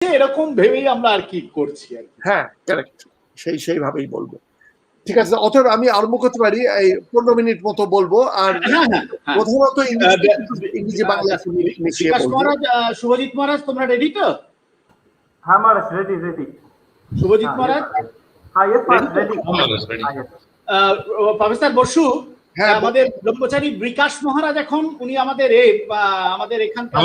এরকম ভেবেই আমরা আর কি করছি। হ্যাঁ, কারেক্ট, সেইভাবেই বলবো। ঠিক আছে, অতএব আমি আরম্ভ করতে পারি। এই 15 মিনিট মতো বলবো, আর প্রথমত ইংরেজি বাংলা মিশিয়ে বলবো। মহারাজ, শুভজিৎ মহারাজ, তোমরা রেডি তো? হ্যাঁ মহারাজ, রেডি। শুভজিৎ মহারাজ, হ্যাঁ, রেডি। প্রফেসর বসু, আমাদের ব্রহ্মচারী বিকাশ মহারাজ এখন উনি আমাদের এখানকার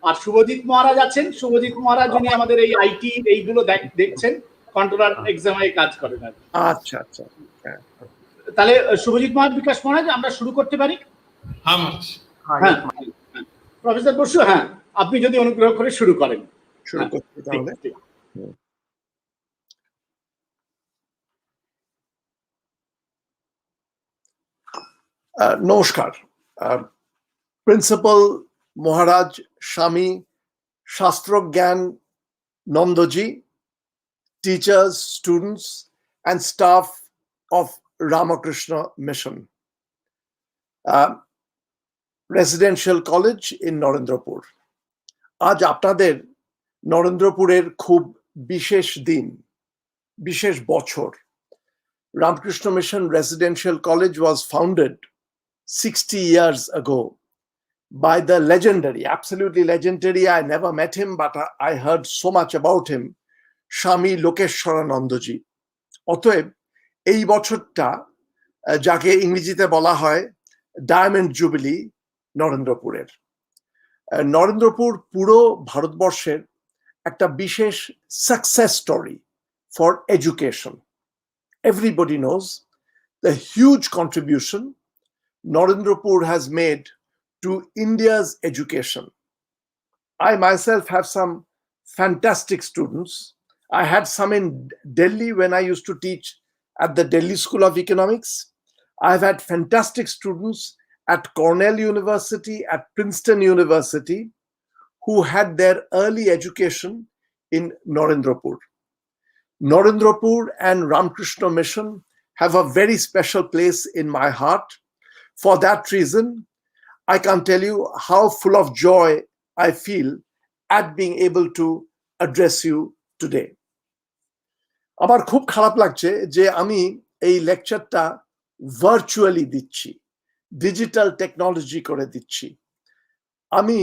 আর শুভজিৎ মহারাজ আছেন। শুভজিৎ মহারাজ উনি আমাদের এই আইটি এইগুলো দেখছেন, কন্ট্রোলার এক্সামে কাজ করেন। আচ্ছা, তাহলে শুভজিৎ মহারাজ, বিকাশ মহারাজ, আমরা শুরু করতে পারি? হ্যাঁ প্রফেসর বসু, হ্যাঁ আপনি যদি অনুগ্রহ করে শুরু করেন। নমস্কার। প্রিন্সিপাল মহারাজ স্বামী শাস্ত্রজ্ঞান Nandaji, teachers, students, and staff of Ramakrishna Mission Residential College in Narendrapur. আজ আপনাদের নরেন্দ্রপুরের খুব বিশেষ দিন, বিশেষ বছর। Ramakrishna Mission Residential College was founded 60 years ago by the legendary, absolutely legendary, I never met him, but I heard so much about him, স্বামী লোকেশ্বরানন্দজি। অতএব এই বছরটা, যাকে ইংরেজিতে বলা হয় ডায়মন্ড জুবিলি নরেন্দ্রপুরের, নরেন্দ্রপুর পুরো ভারতবর্ষের একটা বিশেষ success story for education. Everybody knows the huge contribution Narendrapur has made to India's education. I myself have some fantastic students. I had some in Delhi when I used to teach at the Delhi School of Economics. I've had fantastic students at Cornell University, at Princeton University, who had their early education in Narendrapur. Narendrapur and Ramakrishna Mission have a very special place in my heart. For that reason, I can't tell you how full of joy I feel at being able to address you today. আমার খুব খারাপ লাগছে যে আমি এই লেকচারটা virtually দিচ্ছি, digital technology করে দিচ্ছি। আমি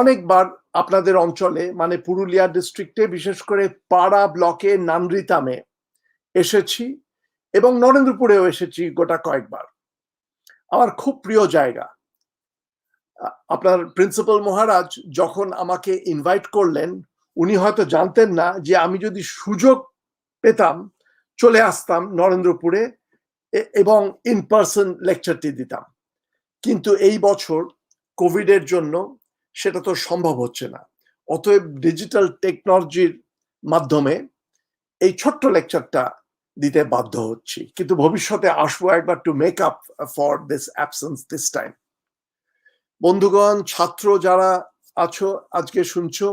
অনেকবার আপনাদের অঞ্চলে, মানে পুরুলিয়া ডিস্ট্রিক্টে, বিশেষ করে পাড়া ব্লকে নানরিতামে এসেছি এবং নরেন্দ্রপুরেও এসেছি গোটা কয়েকবার। আমার খুব প্রিয় জায়গা। আপনার প্রিন্সিপাল মহারাজ যখন আমাকে ইনভাইট করলেন, উনি হয়তো জানতেন না যে আমি যদি সুযোগ পেতাম চলে আসতাম নরেন্দ্রপুরে এবং ইন পার্সন লেকচারটি দিতাম। কিন্তু এই বছর কোভিডের জন্য সেটা তো সম্ভব হচ্ছে না। অতএব ডিজিটাল টেকনোলজির মাধ্যমে এই ছোট্ট লেকচারটা দিতে বাধ্য হচ্ছি, কিন্তু ভবিষ্যতে আসবো একবার to make up for this absence this time. বন্ধুগণ, ছাত্র যারা আছো আজকে শুনছো,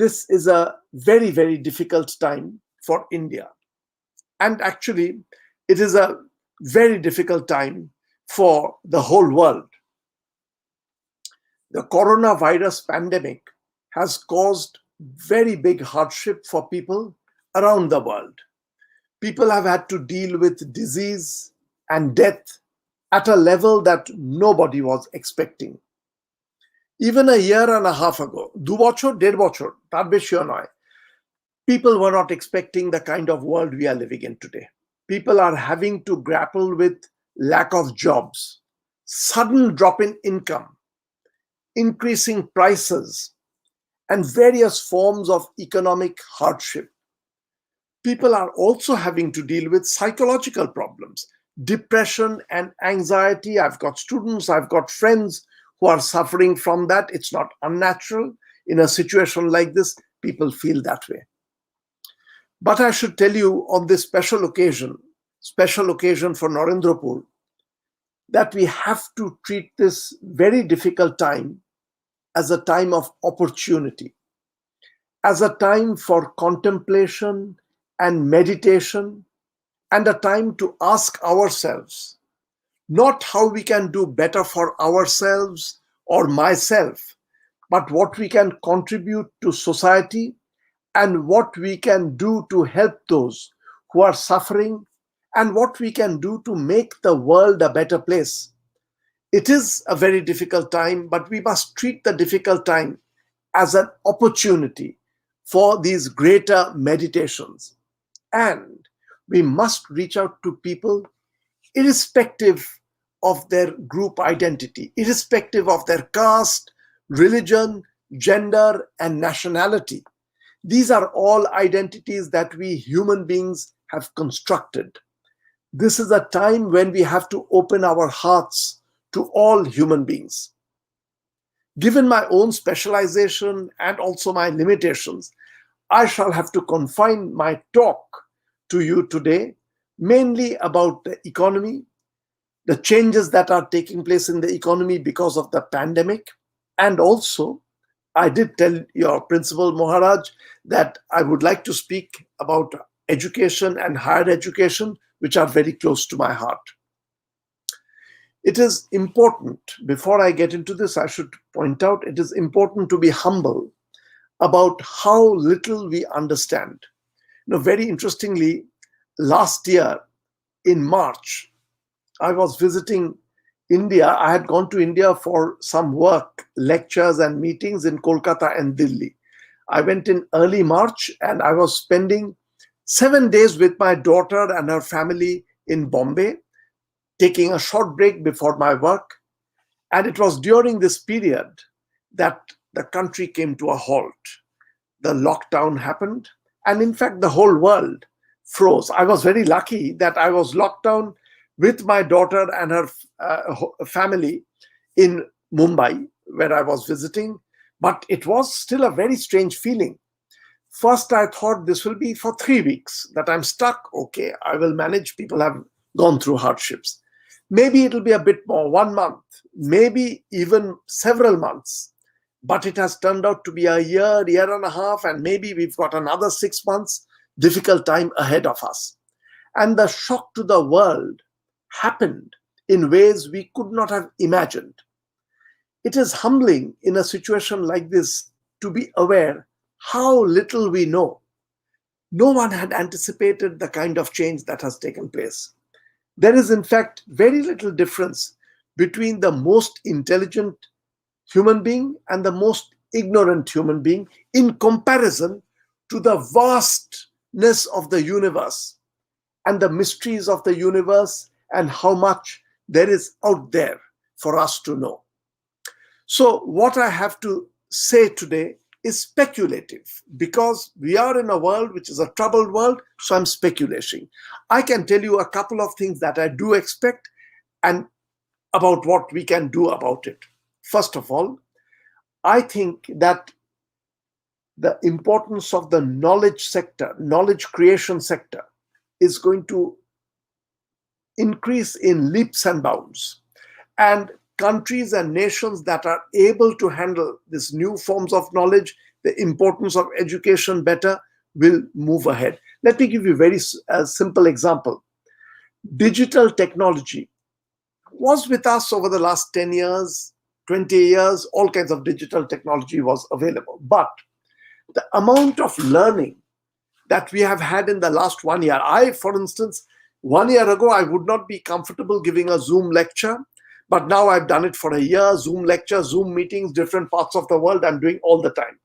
this is a very, very difficult time for India. And actually, it is a very difficult time for the whole world. The coronavirus pandemic has caused very big hardship for people around the world. People have had to deal with disease and death at a level that nobody was expecting. Even a year and a half ago, 2 বছর 1.5 বছর, তার বেশিও নয়, people were not expecting the kind of world we are living in today. People are having to grapple with lack of jobs, sudden drop in income, increasing prices, and various forms of economic hardship. People are also having to deal with psychological problems, depression and anxiety. I've got students, I've got friends who are suffering from that. It's not unnatural. In a situation like this, people feel that way. But I should tell you on this special occasion for Narendrapur, that we have to treat this very difficult time as a time of opportunity, as a time for contemplation and meditation, and a time to ask ourselves, not how we can do better for ourselves or myself, but what we can contribute to society and what we can do to help those who are suffering and what we can do to make the world a better place. It is a very difficult time, but we must treat the difficult time as an opportunity for these greater meditations. And we must reach out to people irrespective of their group identity, irrespective of their caste, religion, gender, and nationality. These are all identities that we human beings have constructed. This is a time when we have to open our hearts to all human beings. Given my own specialization and also my limitations, I shall have to confine my talk to you today mainly about the economy, the changes that are taking place in the economy because of the pandemic, and also I did tell your principal Maharaj that I would like to speak about education and higher education, which are very close to my heart. It is important, before I get into this, I should point out it is important to be humble about how little we understand. Very interestingly, last year in March, I was visiting India. I had gone to India for some work, lectures and meetings in Kolkata and Delhi. I went in early March and I was spending 7 days with my daughter and her family in Bombay, taking a short break before my work. And it was during this period that the country came to a halt. The lockdown happened. And in fact, the whole world froze. I was very lucky that I was locked down with my daughter and her family in Mumbai, where I was visiting. But it was still a very strange feeling. First, I thought this will be for 3 weeks, that I'm stuck. Okay, I will manage. People have gone through hardships. Maybe it'll be a bit more, 1 month, maybe even several months. But it has turned out to be a year, year and a half, and maybe we've got another 6 months, difficult time ahead of us. And the shock to the world happened in ways we could not have imagined. It is humbling in a situation like this to be aware how little we know. No one had anticipated the kind of change that has taken place. There is, in fact, very little difference between the most intelligent human being and the most ignorant human being in comparison to the vastness of the universe and the mysteries of the universe and how much there is out there for us to know. So what I have to say today is speculative, because we are in a world which is a troubled world, so I'm speculating. I can tell you a couple of things that I do expect and about what we can do about it. First of all, I think that the importance of the knowledge sector, knowledge creation sector, is going to increase in leaps and bounds. And countries and nations that are able to handle these new forms of knowledge, the importance of education better, will move ahead. Let me give you a very simple example. Digital technology was with us over the last 10 years, 20 years, all kinds of digital technology was available. But the amount of learning that we have had in the last 1 year, for instance, 1 year ago, I would not be comfortable giving a Zoom lecture. But now I've done it for a year, Zoom lectures, Zoom meetings, different parts of the world, I'm doing all the time.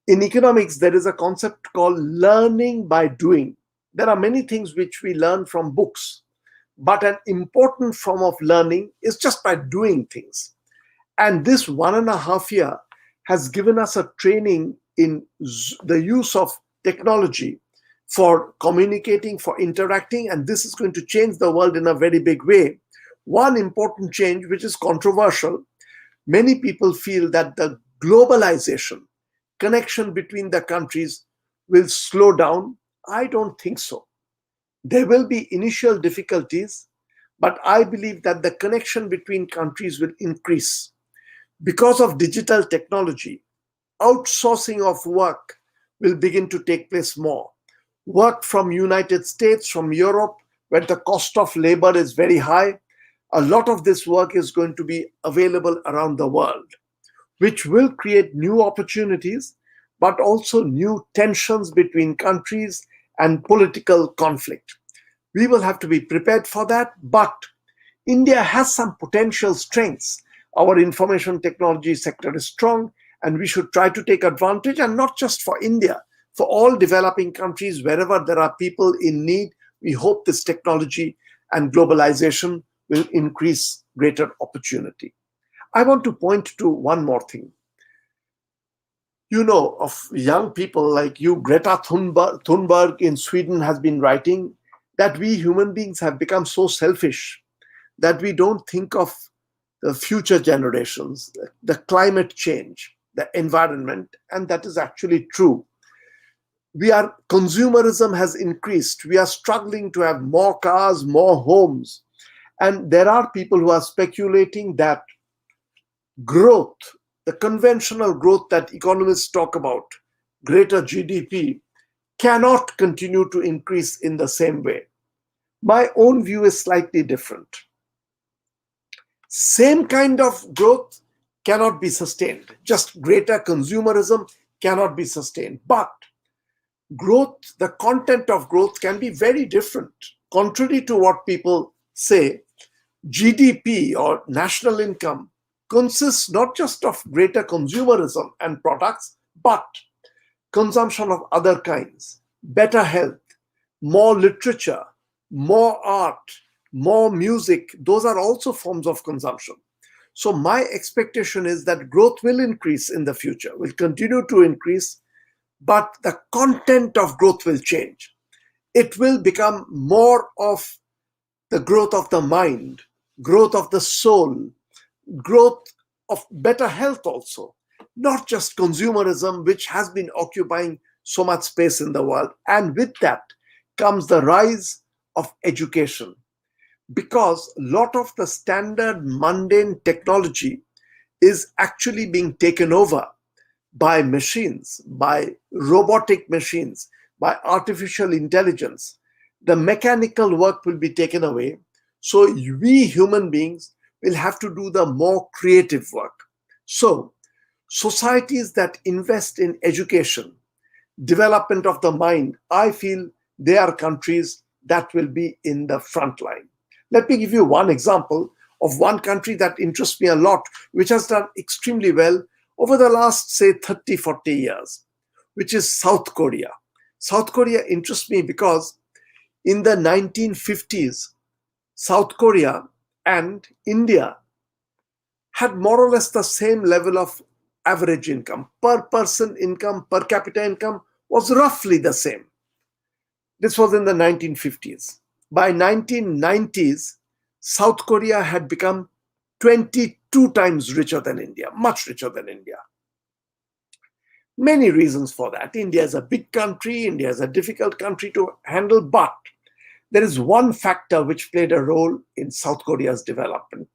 In economics, there is a concept called learning by doing. There are many things which we learn from books, but an important form of learning is just by doing things. And this 1.5 years has given us a training in the use of technology for communicating, for interacting, and this is going to change the world in a very big way. One important change, which is controversial, many people feel that the globalization, connection between the countries will slow down. I don't think so. There will be initial difficulties, but I believe that the connection between countries will increase. Because of digital technology, outsourcing of work will begin to take place more. Work from United States, from Europe, where the cost of labor is very high, a lot of this work is going to be available around the world. which will create new opportunities, but also new tensions between countries and political conflict. We will have to be prepared for that, but India has some potential strengths. Our information technology sector is strong, and we should try to take advantage, and not just for India, for all developing countries, wherever there are people in need. We hope this technology and globalization will increase greater opportunity. I want to point to one more thing. You know, of young people like you, Greta Thunberg in Sweden has been writing that we human beings have become so selfish that we don't think of the future generations, the climate change, the environment, and that is actually true. Consumerism has increased. We are struggling to have more cars, more homes. And there are people who are speculating that growth, the conventional growth that economists talk about, greater GDP, cannot continue to increase in the same way. My own view is slightly different. Same kind of growth cannot be sustained. Just greater consumerism cannot be sustained. But growth, the content of growth can be very different. Contrary to what people say, GDP or national income consists not just of greater consumerism and products, but consumption of other kinds, better health, more literature, more art, more music. Those are also forms of consumption. So my expectation is that growth will increase in the future, will continue to increase, but the content of growth will change. It will become more of the growth of the mind, growth of the soul, growth of better health also, not just consumerism, which has been occupying so much space in the world. And with that comes the rise of education, because a lot of the standard mundane technology is actually being taken over by machines, by robotic machines, by artificial intelligence. The mechanical work will be taken away. So we human beings will have to do the more creative work. So societies that invest in education, development of the mind, I feel they are countries that will be in the front line. Let me give you one example of one country that interests me a lot, which has done extremely well over the last, say, 30, 40 years, which is South Korea. South Korea interests me because in the 1950s, South Korea and India had more or less the same level of average income. Per person income, per capita income was roughly the same. This was in the 1950s. By 1990s, South Korea had become 22 times richer than India, much richer than India. Many reasons for that. India is a big country, India is a difficult country to handle, but there is one factor which played a role in South Korea's development,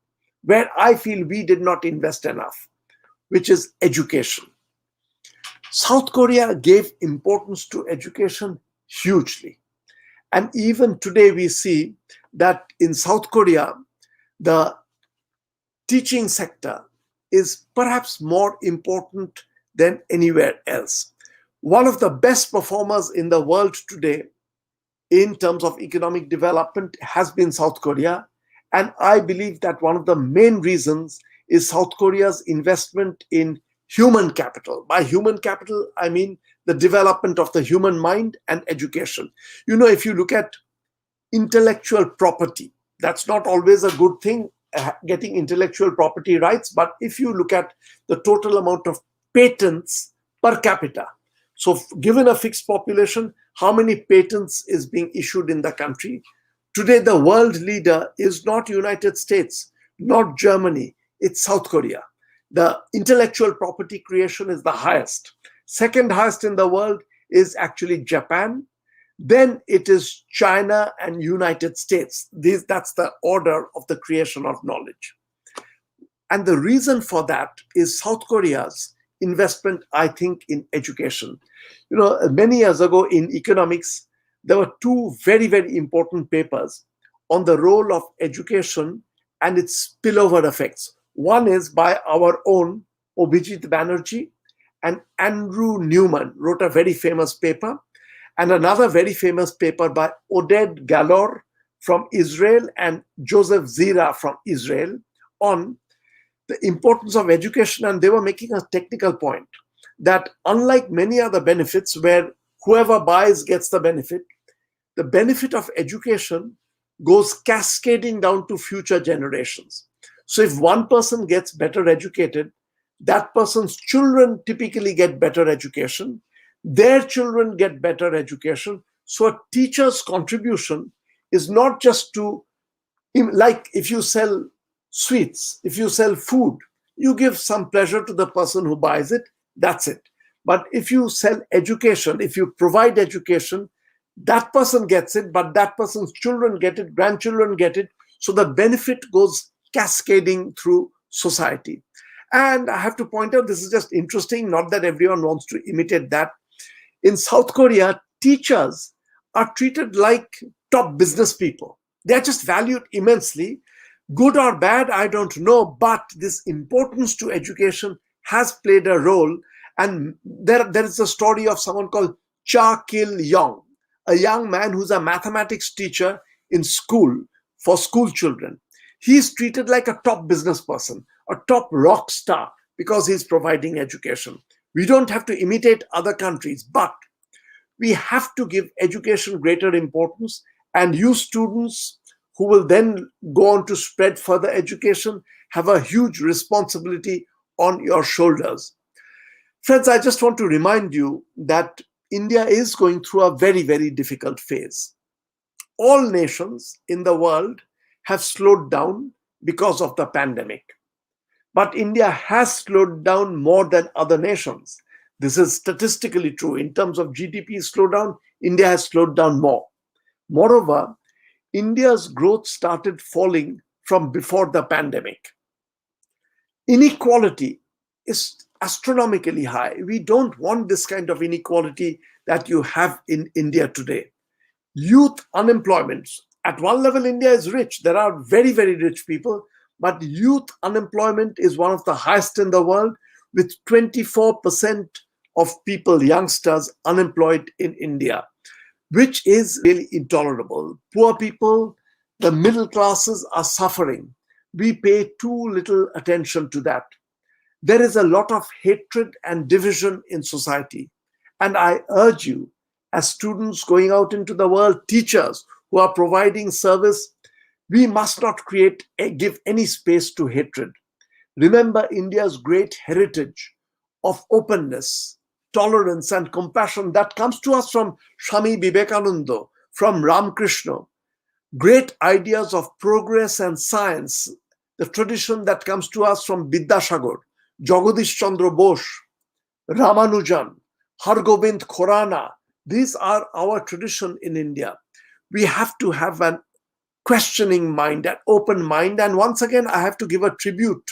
where I feel we did not invest enough, which is education. South Korea gave importance to education hugely. And even today we see that in South Korea, the teaching sector is perhaps more important than anywhere else. One of the best performers in the world today in terms of economic development has been South Korea. And I believe that one of the main reasons is South Korea's investment in human capital. By human capital, I mean the development of the human mind and education. You know, if you look at intellectual property, that's not always a good thing, getting intellectual property rights, but if you look at the total amount of patents per capita, so given a fixed population, how many patents is being issued in the country? Today, the world leader is not United States, not Germany, it's South Korea. The intellectual property creation is the highest. Second highest in the world is actually Japan. Then it is China and United States. That's the order of the creation of knowledge. And the reason for that is South Korea's investment, I think, in education. You know, many years ago in economics, there were two very, very important papers on the role of education and its spillover effects. One is by our own Abhijit Banerjee, and Andrew Newman wrote a very famous paper, and another very famous paper by Oded Galor from Israel and Joseph Zira from Israel on the importance of education. And they were making a technical point that unlike many other benefits where whoever buys gets the benefit of education goes cascading down to future generations. So if one person gets better educated, that person's children typically get better education. Their children get better education. So a teacher's contribution is not just to, like if you sell sweets, if you sell food, you give some pleasure to the person who buys it, that's it. But if you sell education, if you provide education, that person gets it, but that person's children get it, grandchildren get it. So the benefit goes cascading through society. And I have to point out, this is just interesting, not that everyone wants to imitate that. In South Korea, teachers are treated like top business people. They're just valued immensely. Good or bad, I don't know, but this importance to education has played a role. And there is a story of someone called Cha Kil-yong, a young man who's a mathematics teacher in school for school children. He's treated like a top business person, a top rock star, because he's providing education. We don't have to imitate other countries, but we have to give education greater importance, and you students who will then go on to spread further education have a huge responsibility on your shoulders. Friends, I just want to remind you that India is going through a very, very difficult phase. All nations in the world have slowed down because of the pandemic. But India has slowed down more than other nations. This is statistically true. In terms of GDP slowdown, India has slowed down more. Moreover, India's growth started falling from before the pandemic. Inequality is astronomically high. We don't want this kind of inequality that you have in India today. Youth unemployment. At one level, India is rich. There are very, very rich people, but youth unemployment is one of the highest in the world, with 24% of people, youngsters, unemployed in India, which is really intolerable. Poor people, the middle classes are suffering. We pay too little attention to that. There is a lot of hatred and division in society. And I urge you, as students going out into the world, teachers who are providing service, we must not give any space to hatred. Remember India's great heritage of openness, tolerance, and compassion that comes to us from Swami Vivekananda, from Ramakrishna. Great ideas of progress and science, the tradition that comes to us from Vidyasagar, Jagadish Chandra Bose, Ramanujan, Hargobind Khorana. These are our tradition in India. We have to have an questioning mind, an open mind. And once again, I have to give a tribute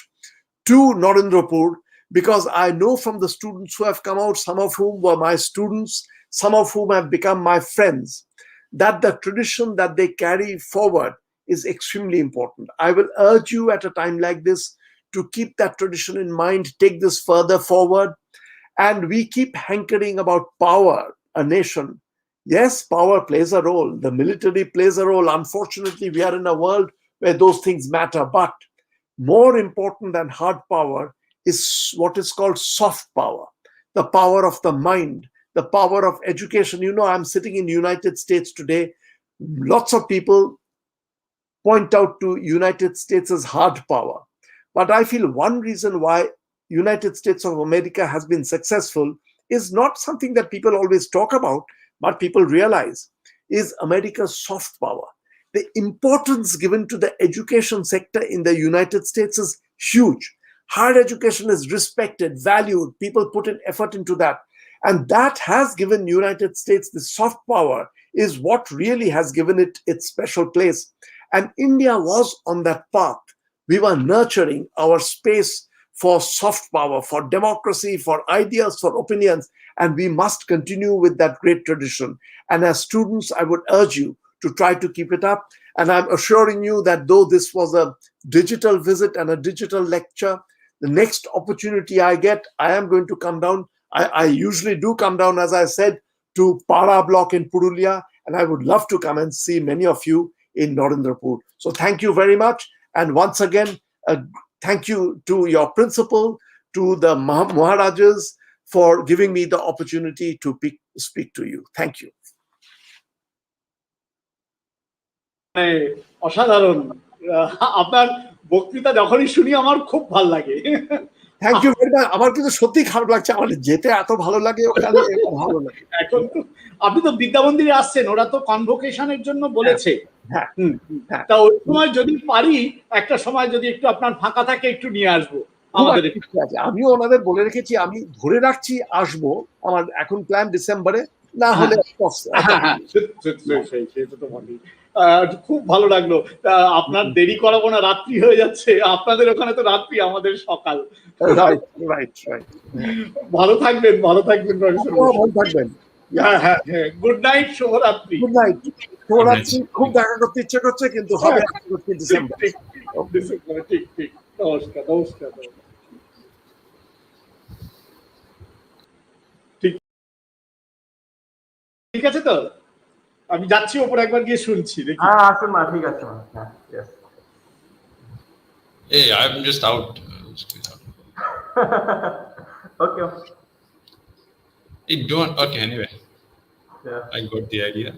to Narendrapur, because I know from the students who have come out, some of whom were my students, some of whom have become my friends, that the tradition that they carry forward is extremely important. I will urge you at a time like this to keep that tradition in mind, take this further forward. And we keep hankering about power, a nation. Yes, power plays a role. The military plays a role. Unfortunately, we are in a world where those things matter. But more important than hard power is what is called soft power, the power of the mind, the power of education. You know, I'm sitting in the United States today. Lots of people point out to United States as hard power. But I feel one reason why United States of America has been successful is not something that people always talk about, but people realize is America's soft power. The importance given to the education sector in the United States is huge. Higher education is respected, valued. People put in effort into that. And that has given United States the soft power, is what really has given it its special place. And India was on that path. We were nurturing our space for soft power, for democracy, for ideas, for opinions, and we must continue with that great tradition. And as students, I would urge you to try to keep it up. And I'm assuring you that though this was a digital visit and a digital lecture, the next opportunity I get, I am going to come down. I usually do come down, as I said, to Para block in Purulia, and I would love to come and see many of you in Narendrapur. So thank you very much. And once again, thank you to your principal, to the Maharajas for giving me the opportunity to speak to you. Thank you. অসাধারণ আপনার বক্তৃতা যখনই শুনি আমার খুব ভালো লাগে। Thank you very much. আমার কিন্তু সত্যি খারাপ লাগছে, আমার যেতে এত ভালো লাগে ওখানে, ভালো লাগে। এখন তো আপনি তো বিদ্যামন্দিরে আসছেন, ওরা তো কনভোকেশনের জন্য বলেছে। হ্যাঁ, তা ওই সময় যদি পারি, একটা সময় যদি একটু আপনার ফাঁকা থাকে একটু নিয়ে আসবো আমাদের। আমিও ওনাদের বলে রেখেছি, আমি ধরে রাখছি আসবো। আমার এখন প্ল্যান ডিসেম্বরে, না হলে খুব ভালো লাগলো। আপনার দেরি করাবো না, রাত্রি হয়ে যাচ্ছে, আপনাদের ওখানে তো রাত্রি, আমাদের সকাল। ভালো থাকবেন, ভালো থাকবেন প্রফেসর, ভালো থাকবেন। হ্যাঁ হ্যাঁ হ্যাঁ, গুড নাইট, শুভরাত্রি। গুড নাইট, শুভরাত্রি। খুব দেখা করতে ইচ্ছে করছে, কিন্তু হবে ডিসেম্বরে। ঠিক ঠিক, নমস্কার নমস্কার। ঠিক আছে তো, আমি যাচ্ছি ওপরে, একবার গিয়ে শুনছি দেখি। হ্যাঁ আসুন মা, ঠিক আছে মা। হ্যাঁ, yes. Hey, I'm just out. Okay. Hey, don't. Okay, anyway. Yeah. I got the idea.